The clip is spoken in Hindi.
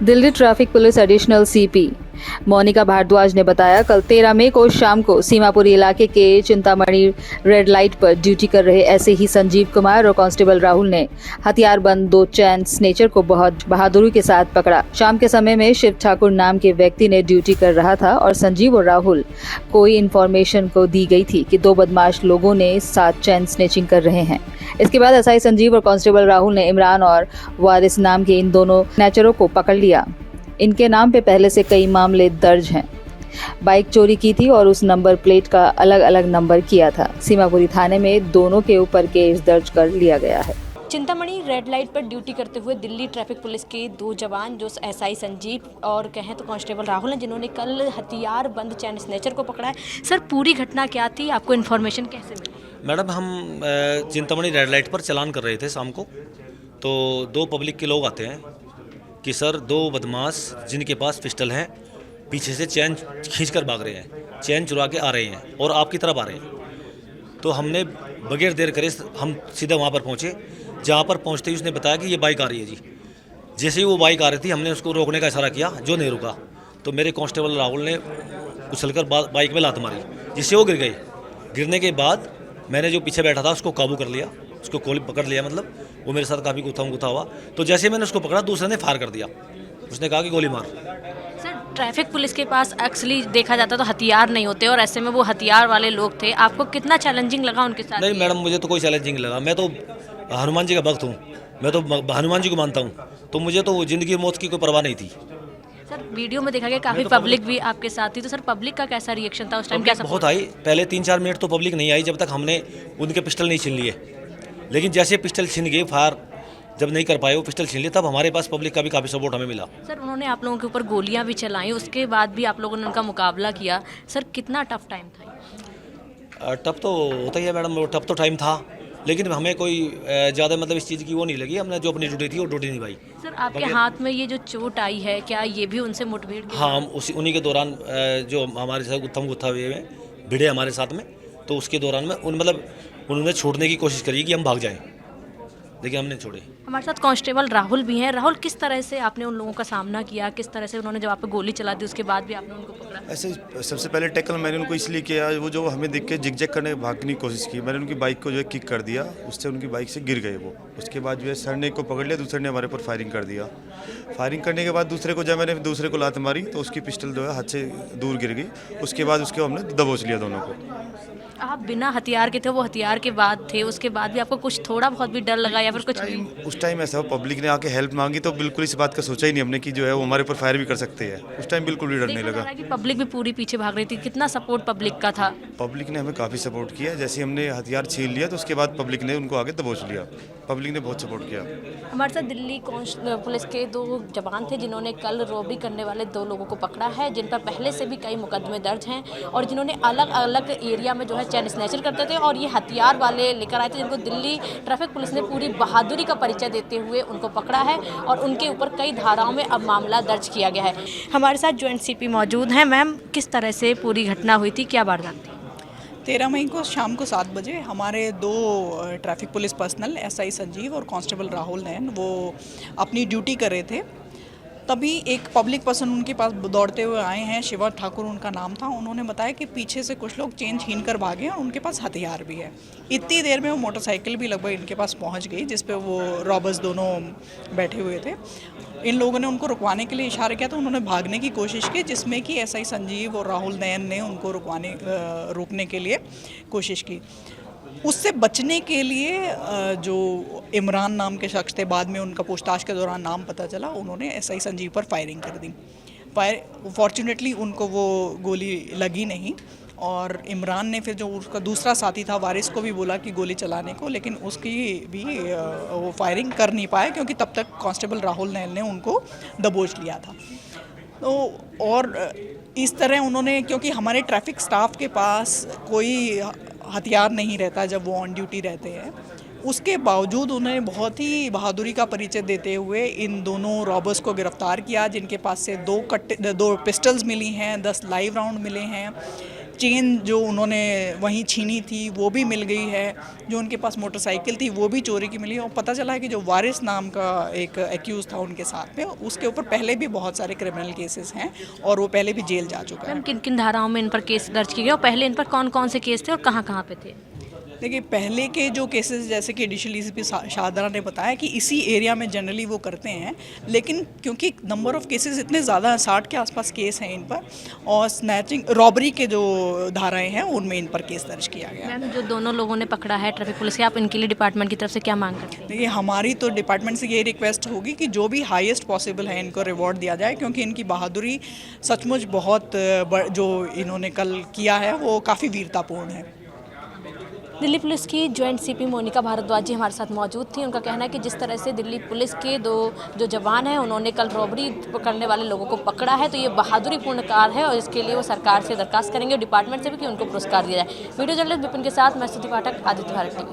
Delhi traffic police additional CP Monika Bhardwaj ने बताया, कल 13 मई को शाम को सीमापुरी इलाके के चिंतामणि रेड लाइट पर ड्यूटी कर रहे ऐसे ही संजीव कुमार और कांस्टेबल राहुल ने हथियारबंद 2 चैन स्नेचर को बहुत बहादुरी के साथ पकड़ा। शाम के समय में शिव ठाकुर नाम के व्यक्ति ने ड्यूटी कर रहा था और संजीव और राहुल कोई इन्फॉर्मेशन को दी गई थी कि 2 बदमाश लोगों ने 7 चैन स्नेचिंग कर रहे हैं। इसके बाद एसआई संजीव और कांस्टेबल राहुल ने इमरान और वारिस नाम के इन दोनों स्नैचरों को पकड़ लिया। इनके नाम पे पहले से कई मामले दर्ज हैं। बाइक चोरी की थी और उस नंबर प्लेट का अलग अलग नंबर किया था। सीमापुरी थाने में दोनों के ऊपर केस दर्ज कर लिया गया है। चिंतामणि रेड लाइट पर ड्यूटी करते हुए दिल्ली ट्रैफिक पुलिस के 2 जवान जो एसआई संजीव और कहें तो कांस्टेबल राहुल हैं, जिन्होंने कल हथियार बंद चैन स्नेचर को पकड़ा है। सर, पूरी घटना क्या थी, आपको इन्फॉर्मेशन कैसे मिली? मैडम, हम चिंतामणि रेड लाइट पर चलान कर रहे थे शाम को, तो 2 पब्लिक के लोग आते हैं कि सर 2 बदमाश जिनके पास पिस्टल हैं पीछे से चैन खींचकर भाग रहे हैं, चैन चुरा के आ रहे हैं और आपकी तरफ आ रहे हैं। तो हमने बगैर देर करे हम सीधा वहाँ पर पहुँचे। जहाँ पर पहुँचते ही उसने बताया कि ये बाइक आ रही है जी। जैसे ही वो बाइक आ रही थी, हमने उसको रोकने का इशारा किया, जो नहीं रुका। तो मेरे कांस्टेबल राहुल ने उछलकर बाइक में लात मारी, जिससे वो गिर गए। गिरने के बाद मैंने जो पीछे बैठा था उसको काबू कर लिया, उसको गोली पकड़ लिया। मतलब वो मेरे साथ काफ़ी गुत्था हुआ। तो जैसे मैंने उसको पकड़ा, दूसरे ने फायर कर दिया। उसने कहा कि गोली मार। सर, ट्रैफिक पुलिस के पास एक्चुअली देखा जाता तो हथियार नहीं होते और ऐसे में वो हथियार वाले लोग थे। आपको कितना चैलेंजिंग लगा उनके साथ? नहीं मैडम, मुझे तो कोई चैलेंजिंग लगा। मैं तो हनुमान जी का भक्त हूँ, मैं तो हनुमान जी को मानता हूँ, तो मुझे तो ज़िंदगी मौत की कोई परवाह नहीं थी। सर, वीडियो में देखा गया काफ़ी पब्लिक भी आपके साथ थी, तो सर पब्लिक का कैसा रिएक्शन था उस टाइम? क्या बहुत आई। पहले 3-4 मिनट तो पब्लिक नहीं आई जब तक हमने उनके पिस्टल नहीं छीन लिए। लेकिन जैसे पिस्टल छीन गए, फायर जब नहीं कर पाए, वो पिस्टल छीन लिए, तब हमारे पास पब्लिक का भी काफ़ी सपोर्ट हमें मिला। सर, उन्होंने आप लोगों के ऊपर गोलियां भी चलाई, उसके बाद भी आप लोगों ने उनका मुकाबला किया। सर, कितना टफ टाइम था? टफ तो होता ही है मैडम, टफ तो टाइम था, लेकिन हमें कोई ज़्यादा मतलब इस चीज़ की वो नहीं लगी। हमने जो अपनी ड्यूटी थी वो ड्यूटी निभाई। सर, आपके हाथ में ये जो चोट आई है, क्या ये भी उनसे मुठभेड़ की? हाँ, उन्हीं के दौरान जो हमारे साथ गुत्था हुए भिड़े हमारे साथ में, तो उसके दौरान में उन्होंने छोड़ने की कोशिश करी कि हम भाग जाएं, लेकिन हमने छोड़े। हमारे साथ कांस्टेबल राहुल भी हैं। राहुल, किस तरह से आपने उन लोगों का सामना किया? किस तरह से उन्होंने जब आप पे गोली चला दी उसके बाद भी आपने उनको पकड़ा? ऐसे सबसे पहले टैकल मैंने उनको इसलिए किया, वो जो हमें देख के जिग करने भागने की कोशिश की। मैंने उनकी बाइक को जो है किक कर दिया, उससे उनकी बाइक से गिर गए वो। उसके बाद जो है सर ने एक को पकड़ लिया, दूसरे ने हमारे ऊपर फायरिंग कर दिया। फायरिंग करने के बाद मैंने दूसरे को लात मारी, तो उसकी पिस्टल जो है हाथ से दूर गिर गई। उसके बाद उसको हमने दबोच लिया दोनों को। आप बिना हथियार के थे, वो हथियार के बाद थे, उसके बाद भी आपको कुछ थोड़ा बहुत भी डर लगा या फिर कुछ? उस टाइम ऐसा पब्लिक ने आके हेल्प मांगी, तो बिल्कुल इस बात का सोचा ही नहीं हमने कि जो है वो हमारे ऊपर फायर भी कर सकते हैं। उस टाइम बिल्कुल भी डर नहीं लगा। कि पब्लिक भी पूरी पीछे भाग रही थी। कितना सपोर्ट पब्लिक का था? पब्लिक ने हमें काफ़ी सपोर्ट किया। जैसे हमने हथियार छीन लिया, तो उसके बाद पब्लिक ने उनको आगे दबोच लिया। पब्लिक ने बहुत सपोर्ट किया। हमारे साथ दिल्ली पुलिस के 2 जवान थे, जिन्होंने कल रॉबरी करने वाले 2 लोगों को पकड़ा है, जिन पर पहले से भी कई मुकदमे दर्ज हैं और जिन्होंने अलग अलग एरिया में जो है चैन स्नैचर करते थे और ये हथियार वाले लेकर आए थे, जिनको दिल्ली ट्रैफिक पुलिस ने पूरी बहादुरी का परिचय देते हुए उनको पकड़ा है और उनके ऊपर कई धाराओं में अब मामला दर्ज किया गया है। हमारे साथ ज्वाइंट सीपी मौजूद हैं। मैम, किस तरह से पूरी घटना हुई थी, क्या वारदात थी? 13 मई को शाम को 7 बजे हमारे 2 traffic police personal SI Sanjeev और कांस्टेबल राहुल नैन वो अपनी ड्यूटी कर रहे थे। तभी एक पब्लिक पर्सन उनके पास दौड़ते हुए आए हैं, शिवा ठाकुर उनका नाम था। उन्होंने बताया कि पीछे से कुछ लोग चेन छीन कर भागे और उनके पास हथियार भी है। इतनी देर में वो मोटरसाइकिल भी लगभग इनके पास पहुंच गई, जिस पे वो रॉबर्स दोनों बैठे हुए थे। इन लोगों ने उनको रुकवाने के लिए इशारा किया, तो उन्होंने भागने की कोशिश की, जिसमें कि एसआई संजीव और राहुल नयन ने उनको रोकने के लिए कोशिश की। उससे बचने के लिए जो इमरान नाम के शख्स थे, बाद में उनका पूछताछ के दौरान नाम पता चला, उन्होंने एसआई संजीव पर फायरिंग कर दी। फॉर्चुनेटली उनको वो गोली लगी नहीं और इमरान ने फिर जो उसका दूसरा साथी था वारिस को भी बोला कि गोली चलाने को, लेकिन उसकी भी वो फायरिंग कर नहीं पाया, क्योंकि तब तक कांस्टेबल राहुल नैन ने उनको दबोच लिया था। तो और इस तरह उन्होंने, क्योंकि हमारे ट्रैफिक स्टाफ के पास कोई हथियार नहीं रहता जब वो ऑन ड्यूटी रहते हैं, उसके बावजूद उन्होंने बहुत ही बहादुरी का परिचय देते हुए इन दोनों रॉबर्स को गिरफ्तार किया, जिनके पास से 2 पिस्टल्स मिली हैं, 10 लाइव राउंड मिले हैं, चेन जो उन्होंने वहीं छीनी थी वो भी मिल गई है, जो उनके पास मोटरसाइकिल थी वो भी चोरी की मिली है। और पता चला है कि जो वारिस नाम का एक एक्यूज़ था उनके साथ में, उसके ऊपर पहले भी बहुत सारे क्रिमिनल केसेस हैं और वो पहले भी जेल जा चुका है। मैम किन किन धाराओं में इन पर केस दर्ज किए गए और पहले इन पर कौन कौन से केस थे और कहाँ कहाँ पे थे? देखिए, पहले के जो केसेस, जैसे कि एडिशनल एसीपी शाहदरा ने बताया कि इसी एरिया में जनरली वो करते हैं, लेकिन क्योंकि नंबर ऑफ़ केसेस इतने ज़्यादा हैं, 60 के आसपास केस हैं इन पर, और स्नैचिंग रॉबरी के जो धाराएं हैं उनमें इन पर केस दर्ज किया गया है। मैम जो दोनों लोगों ने पकड़ा है ट्रैफिक पुलिस के, आप इनके लिए डिपार्टमेंट की तरफ से क्या मांग करते हैं? देखिए, हमारी तो डिपार्टमेंट से ये रिक्वेस्ट होगी कि जो भी हाईएस्ट पॉसिबल है इनको रिवॉर्ड दिया जाए, क्योंकि इनकी बहादुरी सचमुच बहुत जो इन्होंने कल किया है वो काफ़ी वीरतापूर्ण है। दिल्ली पुलिस की जॉइंट सीपी मोनिका भारद्वाज जी हमारे साथ मौजूद थी। उनका कहना है कि जिस तरह से दिल्ली पुलिस के दो जो जवान हैं उन्होंने कल रॉबरी करने वाले लोगों को पकड़ा है, तो ये बहादुरीपूर्ण कार्य है और इसके लिए वो सरकार से दरखास्त करेंगे और डिपार्टमेंट से भी कि उनको पुरस्कार दिया जाए। वीडियो जर्नलिस्ट विपिन के साथ मैं स्तुति पाठक, आदित्य भारत टीवी।